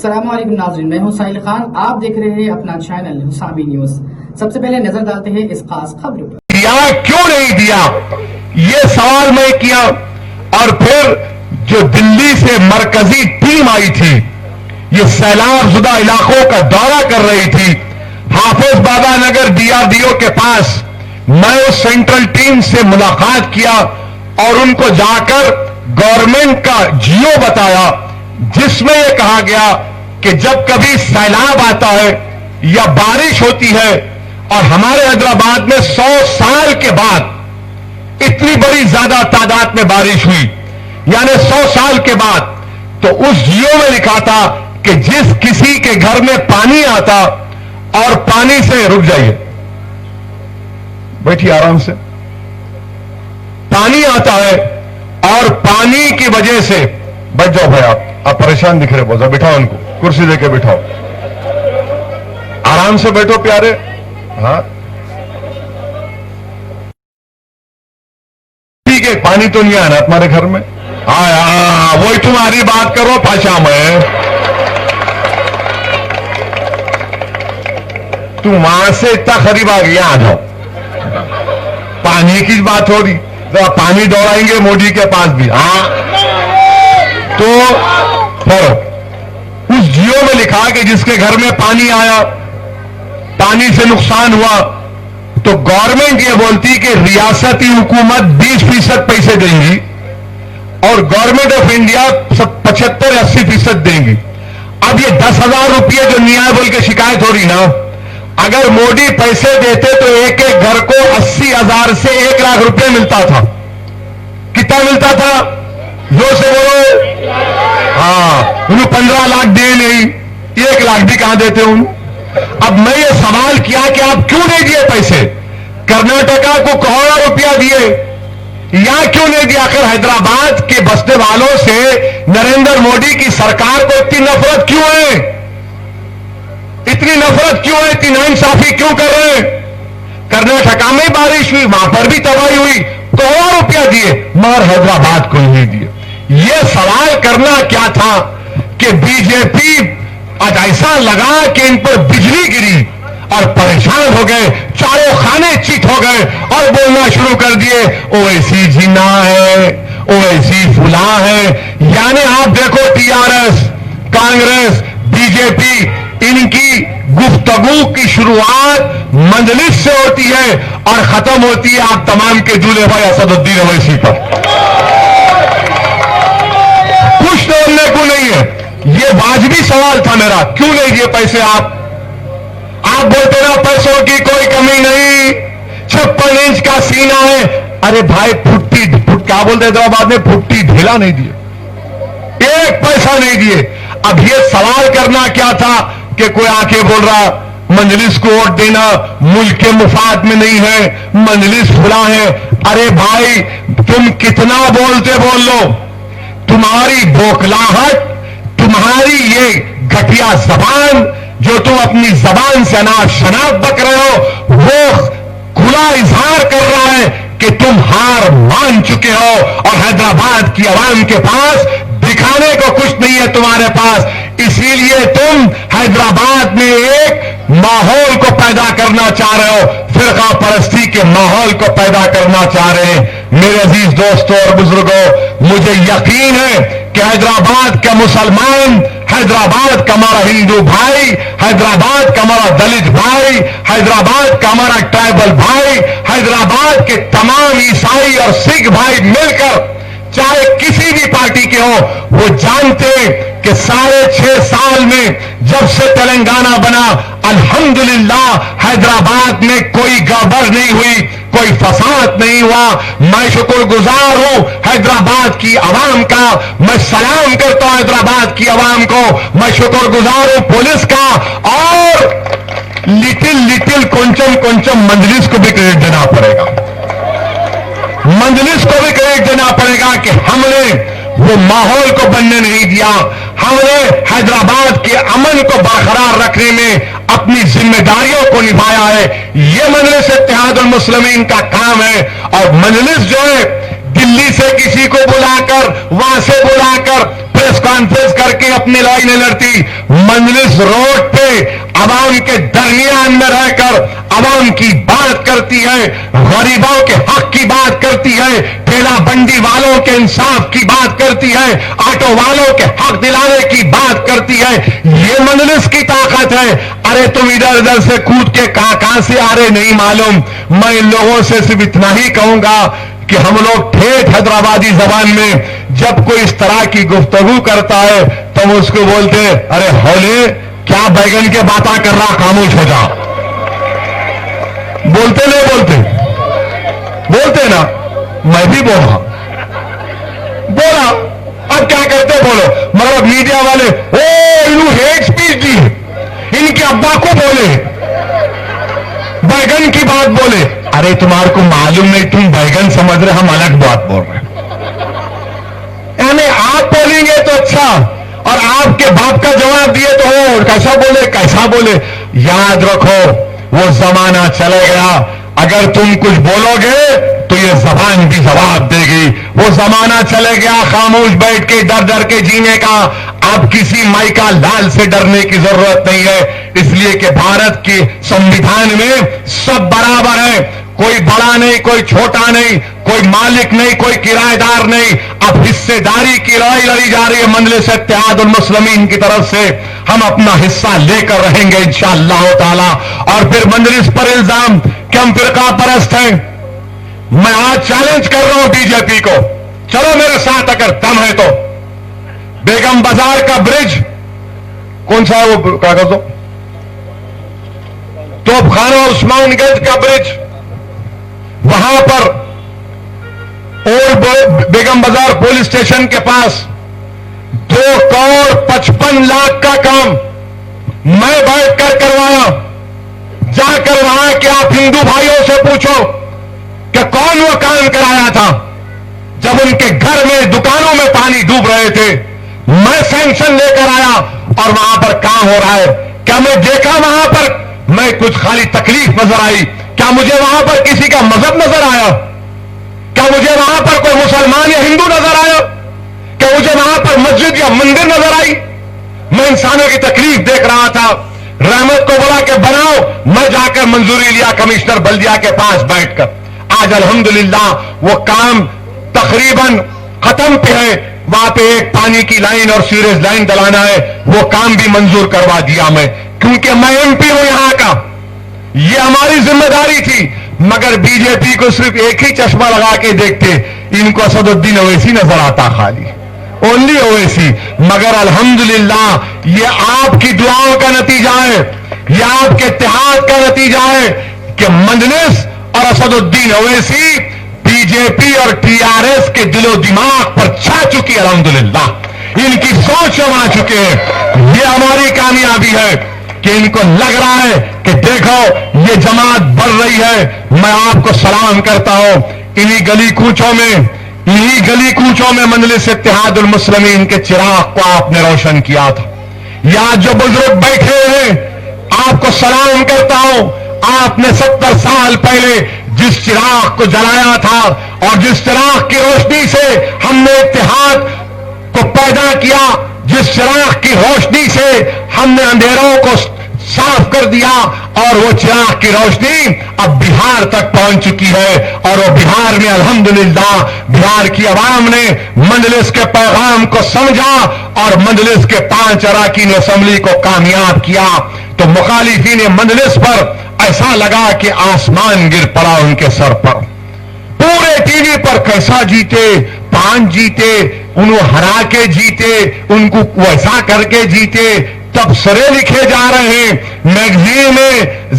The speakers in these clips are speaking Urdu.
السلام علیکم ناظرین، میں ہوں ساحل خان، آپ دیکھ رہے ہیں اپنا چینل حسابی نیوز۔ سب سے پہلے نظر ڈالتے ہیں اس خاص خبر پر۔ کیوں نہیں دیا یہ سوال میں کیا، اور پھر جو دلی سے مرکزی ٹیم آئی تھی، یہ سیلاب زدہ علاقوں کا دورہ کر رہی تھی، حافظ بابا نگر DRDO کے پاس میں اس سینٹرل ٹیم سے ملاقات کیا اور ان کو جا کر گورنمنٹ کا جیو بتایا، جس میں یہ کہا گیا کہ جب کبھی سیلاب آتا ہے یا بارش ہوتی ہے، اور ہمارے حیدرآباد میں 100 سال کے بعد اتنی بڑی زیادہ تعداد میں بارش ہوئی، یعنی 100 سال کے بعد، تو اس جیو میں لکھا تھا کہ جس کسی کے گھر میں پانی آتا اور پانی سے رک جائیے، بیٹھیے آرام سے، پانی آتا ہے اور پانی کی وجہ سے، بیٹھ جاؤ بھائی، آپ پریشان دکھ رہے، بہت بٹھاؤ ان کو، کرسی دے کے بٹھاؤ، آرام سے بیٹھو پیارے، ہاں ٹھیک ہے، پانی تو نہیں آنا تمہارے گھر میں، ہاں وہی تمہاری بات کرو پھاشا میں، تم وہاں سے اتنا قریب آ گیا، آ جاؤ، پانی کی بات ہو رہی، پانی دوڑائیں گے مودی کے پاس بھی، ہاں تو پھر اس جیو میں لکھا کہ جس کے گھر میں پانی آیا، پانی سے نقصان ہوا، تو گورنمنٹ یہ بولتی کہ ریاستی حکومت 20% پیسے دیں گی اور گورنمنٹ آف انڈیا 75-80% دیں گی۔ اب یہ 10,000 روپئے جو نہیں آئے بول کے شکایت ہو رہی نا، اگر مودی پیسے دیتے تو ایک ایک گھر کو 80,000 سے 1 لاکھ روپئے ملتا تھا۔ کتنا ملتا تھا؟ زور سے بولو، ہاں انہوں 15 لاکھ دے نہیں، 1 لاکھ بھی کہاں دیتے ہوں۔ اب میں یہ سوال کیا کہ آپ کیوں نہیں دیے پیسے؟ کرناٹکا کو کروڑوں روپیہ دیے، یا کیوں نہیں دیا؟ آخر حیدرآباد کے بسنے والوں سے نریندر مودی کی سرکار کو اتنی نفرت کیوں ہے؟ اتنی نفرت کیوں ہے؟ اتنی ناانصافی کیوں کر رہے ہیں؟ کرناٹکا میں بارش ہوئی، وہاں پر بھی تباہی ہوئی، کروڑوں روپیہ دیے، مگر حیدرآباد کو نہیں دیے۔ یہ سوال کرنا کیا تھا کہ بی جے پی آج ایسا لگا کہ ان پر بجلی گری اور پریشان ہو گئے، چاروں خانے چیت ہو گئے اور بولنا شروع کر دیے اویسی جینا ہے، اویسی فلاں ہے۔ یعنی آپ دیکھو TRS، کانگریس، بی جے پی، ان کی گفتگو کی شروعات مجلس سے ہوتی ہے اور ختم ہوتی ہے آپ تمام کے دولہے بھائی اسد الدین اویسی پر۔ کچھ توڑنے کو نہیں ہے۔ یہ واجبی سوال تھا میرا، کیوں نہیں دیے پیسے آپ بولتے نا پیسوں کی کوئی کمی نہیں، 56 انچ کا سینہ ہے، ارے بھائی کیا بولتے حیدرآباد میں، پھٹی ڈھیلا نہیں دیے، 1 پیسہ نہیں دیے۔ اب یہ سوال کرنا کیا تھا کہ کوئی آ کے بول رہا مجلس کو ووٹ دینا ملک کے مفاد میں نہیں ہے، مجلس فلاں ہے۔ ارے بھائی تم کتنا بولتے بول لو، تمہاری بوکلاہٹ، تمہاری یہ گھٹیا زبان جو تم اپنی زبان سے شناخت بک رہے ہو، وہ کھلا اظہار کر رہا ہے کہ تم ہار مان چکے ہو اور حیدرآباد کی عوام کے پاس دکھانے کو کچھ نہیں ہے تمہارے پاس۔ اسی لیے تم حیدرآباد میں ایک ماحول کو پیدا کرنا چاہ رہے ہو، فرقہ پرستی کے ماحول کو پیدا کرنا چاہ رہے ہیں۔ میرے عزیز دوستوں اور بزرگوں، مجھے یقین ہے کہ حیدرآباد کا مسلمان، حیدرآباد کا ہمارا ہندو بھائی، حیدرآباد کا ہمارا دلت بھائی، حیدرآباد کا ہمارا ٹرائبل بھائی، حیدرآباد کے تمام عیسائی اور سکھ بھائی مل کر چاہے کسی بھی پارٹی کے ہوں، وہ جانتے کہ 6.5 سال میں جب سے تلنگانہ بنا، الحمدللہ حیدرآباد میں کوئی گڑبڑ نہیں ہوئی، کوئی فساد نہیں ہوا۔ میں شکر گزار ہوں حیدرآباد کی عوام کا، میں سلام کرتا ہوں حیدرآباد کی عوام کو، میں شکر گزار ہوں پولیس کا، اور لٹل کنچم مجلس کو بھی کریڈٹ دینا پڑے گا، مجلس کو بھی کریڈٹ دینا پڑے گا کہ ہم نے وہ ماحول کو بننے نہیں دیا، ہم نے حیدرآباد کے امن کو برقرار رکھنے میں اپنی ذمہ داریوں کو نبھایا ہے۔ یہ مجلس اتحاد المسلمین کا کام ہے، اور مجلس جو ہے دلی سے کسی کو بلا کر، وہاں سے بلا کر پریس کانفرنس کر کے اپنی لڑائی نہیں لڑتی. مجلس روڈ پہ عوام کے درمیان میں رہ کر عوام کی بات کرتی ہے, غریبوں کے حق کی بات کرتی ہے, ٹھیلا بنڈی والوں کے انصاف کی بات کرتی ہے, آٹو والوں کے حق دلانے کی بات کرتی ہے. یہ مجلس کی طاقت ہے. ارے تم ادھر ادھر سے کود کے کہاں سے آ رہے نہیں معلوم. میں ان لوگوں سے صرف اتنا ہی کہوں گا کہ ہم لوگ ٹھیٹھ حیدرآبادی زبان میں جب کوئی اس طرح کی گفتگو کرتا ہے تو ہم اس کو بولتے ہیں, ارے ہولے کیا بیگن کے باتیں کر رہا, خاموش ہو جا. بولتے نہیں بولتے, بولتے نا, میں بھی بولا. اب کیا کرتے بولو, مگر میڈیا والے انہوں ہیٹ سپیچ دی, ان کے ابا کو بولے, بیگن کی بات بولے. ارے تمہارے کو معلوم نہیں, تم بیگن سمجھ رہے, ہم الگ بات بول رہے ہیں. یعنی آپ بولیں گے تو اچھا, اور آپ کے باپ کا جواب دیے تو ہو, کیسا بولے کیسا بولے. یاد رکھو وہ زمانہ چلے گیا. اگر تم کچھ بولو گے تو یہ زبان بھی جواب دے گی. وہ زمانہ چلے گیا خاموش بیٹھ کے ڈر ڈر کے جینے کا. اب کسی مائکا لال سے ڈرنے کی ضرورت نہیں ہے, اس لیے کہ بھارت کے سموِدھان میں سب برابر ہیں. کوئی بڑا نہیں, کوئی چھوٹا نہیں, کوئی مالک نہیں, کوئی کرایہ دار نہیں. اب حصے داری کی لڑائی لڑی جا رہی ہے مجلس اتحاد المسلمین کی طرف سے. ہم اپنا حصہ لے کر رہیں گے انشاءاللہ تعالی. اور پھر مجلس پر الزام کہ ہم فرقہ پرست ہیں. میں آج چیلنج کر رہا ہوں بی جے پی کو, چلو میرے ساتھ اگر دم ہے تو بیگم بازار کا برج کون سا ہے وہ کاغذ دو, توپ خانہ عثمان گنج کا برج, وہاں پر اولڈ بیگم بازار پولیس اسٹیشن کے پاس 2,55,00,000 کا کام میں بیٹھ کر کروایا. جا کر وہاں کے آپ ہندو بھائیوں سے پوچھو کہ کون وہ کام کرایا تھا جب ان کے گھر میں دکانوں میں پانی ڈوب رہے تھے. میں سینکشن لے کر آیا اور وہاں پر کام ہو رہا ہے. کیا میں دیکھا وہاں پر, میں کچھ خالی تکلیف نظر آئی؟ کیا مجھے وہاں پر کسی کا مذہب نظر آیا؟ کیا مجھے وہاں پر کوئی مسلمان یا ہندو نظر آیا؟ کیا مجھے وہاں پر مسجد یا مندر نظر آئی؟ میں انسانوں کی تکلیف دیکھ رہا تھا. رحمت کو بولا کہ بناؤ, میں جا کر منظوری لیا کمشنر بلدیہ کے پاس بیٹھ کر. آج الحمدللہ وہ کام تقریباً ختم پہ ہے. وہاں پہ ایک پانی کی لائن اور سیوریج لائن ڈلانا ہے, وہ کام بھی منظور کروا دیا میں, کیونکہ میں ایم پی ہوں یہاں کا. یہ ہماری ذمہ داری تھی. مگر بی جے پی کو صرف ایک ہی چشمہ لگا کے دیکھتے, ان کو اسد الدین اویسی نظر آتا, خالی اونلی اویسی. مگر الحمدللہ یہ آپ کی دعاؤں کا نتیجہ ہے, یہ آپ کے اتحاد کا نتیجہ ہے کہ مجلس اور اسد الدین اویسی بی جے پی اور ٹی آر ایس کے دل و دماغ پر چھا چکی. الحمدللہ ان کی سوچ سما چکے ہیں. یہ ہماری کامیابی ہے کہ ان کو لگ رہا ہے کہ دیکھو یہ جماعت بڑھ رہی ہے. میں آپ کو سلام کرتا ہوں. انہی گلی کوچوں میں مجلس اتحاد المسلمین کے چراغ کو آپ نے روشن کیا تھا. یہاں جو بزرگ بیٹھے ہیں آپ کو سلام کرتا ہوں. آپ نے 70 سال پہلے جس چراغ کو جلایا تھا اور جس چراغ کی روشنی سے ہم نے اتحاد کو پیدا کیا, جس چراغ کی روشنی سے ہم نے اندھیروں کو صاف کر دیا, اور وہ چراغ کی روشنی اب بہار تک پہنچ چکی ہے. اور وہ بہار میں الحمدللہ بہار کی عوام نے مجلس کے پیغام کو سمجھا اور مجلس کے 5 اراکین اسمبلی کو کامیاب کیا. تو مخالفین مجلس پر ایسا لگا کہ آسمان گر پڑا ان کے سر پر. پورے ٹی وی پر کیسا جیتے, 5 جیتے, انہوں ہرا کے جیتے, ان کو ویسا کر کے جیتے. تبصرے لکھے جا رہے ہیں, میگزین میں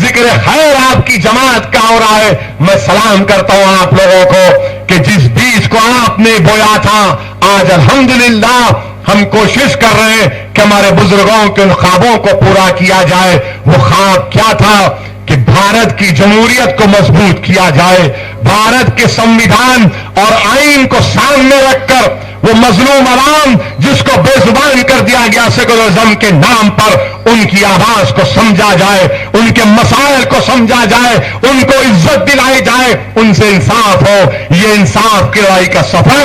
ذکر خیر آپ کی جماعت کا ہو رہا ہے. میں سلام کرتا ہوں آپ لوگوں کو کہ جس بیج کو آپ نے بویا تھا آج الحمدللہ ہم کوشش کر رہے ہیں کہ ہمارے بزرگوں کے ان خوابوں کو پورا کیا جائے. وہ خواب کیا تھا کہ بھارت کی جمہوریت کو مضبوط کیا جائے, بھارت کے سموِدھان اور آئین کو سامنے رکھ کر وہ مظلوم عوام جس کو بے زبان کر دیا گیا سیکولرزم کے نام پر, ان کی آواز کو سمجھا جائے, ان کے مسائل کو سمجھا جائے, ان کو عزت دلائی جائے, ان سے انصاف ہو. یہ انصاف کی لڑائی کا سفر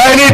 1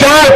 4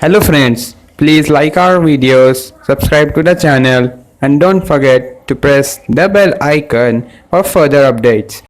Hello friends, please like our videos, subscribe to the channel and don't forget to press the bell icon for further updates.